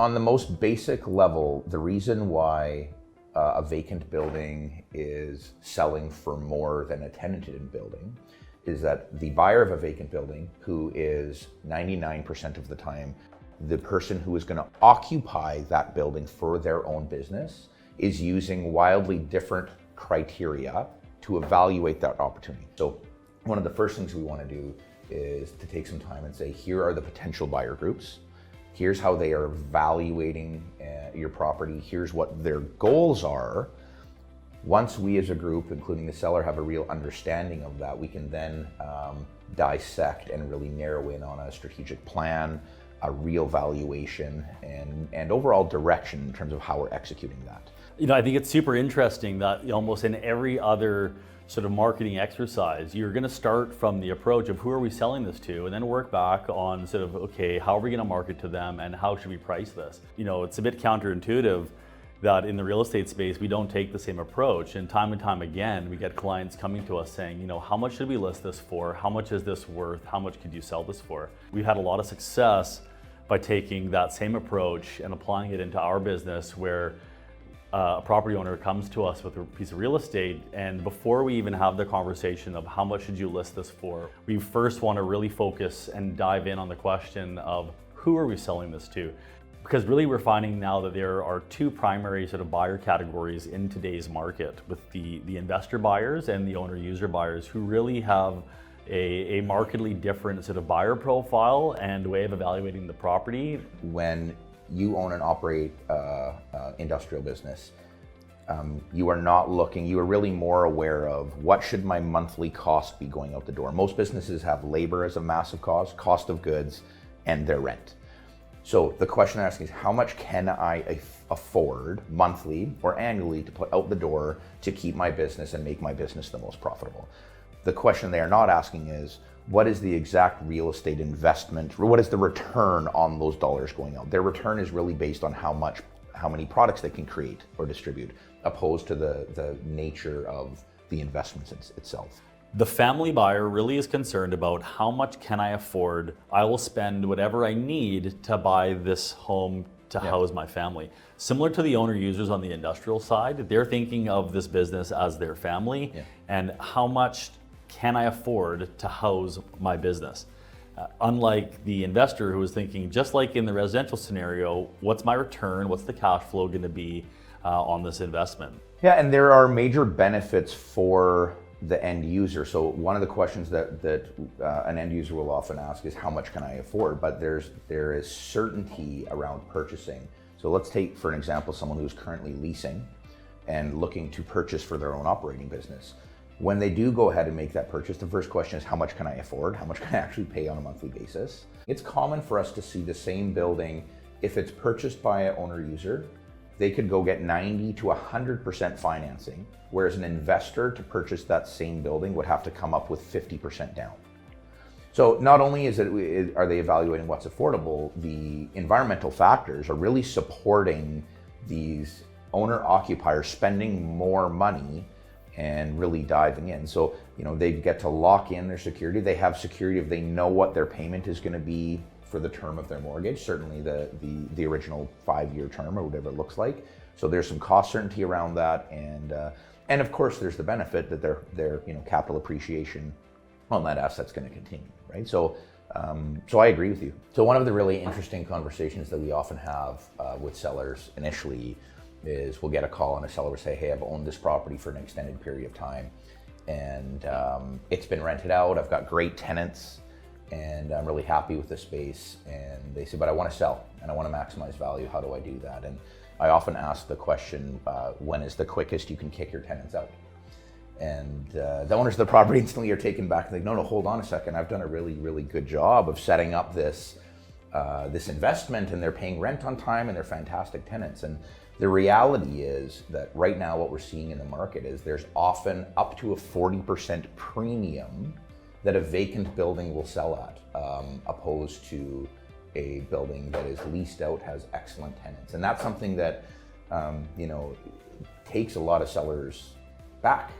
On the most basic level, the reason why a vacant building is selling for more than a tenanted building is that the buyer of a vacant building, who is 99% of the time the person who is going to occupy that building for their own business, is using wildly different criteria to evaluate that opportunity. So one of the first things we want to do is to take some time and say, here are the potential buyer groups. Here's how they are evaluating your property. Here's what their goals are. Once we as a group, including the seller, have a real understanding of that, we can then dissect and really narrow in on a strategic plan, a real valuation, and overall direction in terms of how we're executing that. You know, I think it's super interesting that almost in every other sort of marketing exercise, you're going to start from the approach of who are we selling this to, and then work back on sort of, okay, how are we going to market to them and how should we price this? You know, it's a bit counterintuitive that in the real estate space, we don't take the same approach. And time again, we get clients coming to us saying, you know, how much should we list this for? How much is this worth? How much could you sell this for? We've had a lot of success by taking that same approach and applying it into our business, where a property owner comes to us with a piece of real estate, and before we even have the conversation of how much should you list this for, we first want to really focus and dive in on the question of who are we selling this to? Because really we're finding now that there are two primary sort of buyer categories in today's market, with the investor buyers and the owner user buyers, who really have a markedly different sort of buyer profile and way of evaluating the property. When you own and operate industrial business, you are not looking, you are really more aware of what should my monthly cost be going out the door. Most businesses have labor as a massive cost of goods, and their rent. So the question I'm asking is, how much can I afford monthly or annually to put out the door to keep my business and make my business the most profitable? The question they are not asking is, what is the exact real estate investment, or what is the return on those dollars going out? Their return is really based on how many products they can create or distribute, opposed to the nature of the investments itself. The family buyer really is concerned about how much can I afford. I will spend whatever I need to buy this home to house my family. Similar to the owner users on the industrial side, they're thinking of this business as their family, and how much can I afford to house my business? Unlike the investor who is thinking, just like in the residential scenario, what's my return? What's the cash flow going to be on this investment? Yeah, and there are major benefits for the end user. So one of the questions that an end user will often ask is, how much can I afford? But there is certainty around purchasing. So let's take, for an example, someone who's currently leasing and looking to purchase for their own operating business. When they do go ahead and make that purchase, the first question is, how much can I afford? How much can I actually pay on a monthly basis? It's common for us to see the same building, if it's purchased by an owner user, they could go get 90 to 100% financing, whereas an investor to purchase that same building would have to come up with 50% down. So not only are they evaluating what's affordable, the environmental factors are really supporting these owner occupiers spending more money and really diving in. So, you know, they get to lock in their security. They have security if they know what their payment is going to be for the term of their mortgage, certainly the original 5-year term or whatever it looks like. So there's some cost certainty around that, and of course there's the benefit that their capital appreciation on that asset's going to continue, right? So I agree with you. So one of the really interesting conversations that we often have with sellers initially is, we'll get a call and a seller will say, hey, I've owned this property for an extended period of time, and it's been rented out. I've got great tenants, and I'm really happy with the space. And they say, but I want to sell and I want to maximize value. How do I do that? And I often ask the question, when is the quickest you can kick your tenants out? And the owners of the property instantly are taken back and think, no, hold on a second. I've done a really, really good job of setting up this investment, and they're paying rent on time, and they're fantastic tenants. And the reality is that right now what we're seeing in the market is there's often up to a 40% premium that a vacant building will sell at, opposed to a building that is leased out, has excellent tenants. And that's something that takes a lot of sellers back.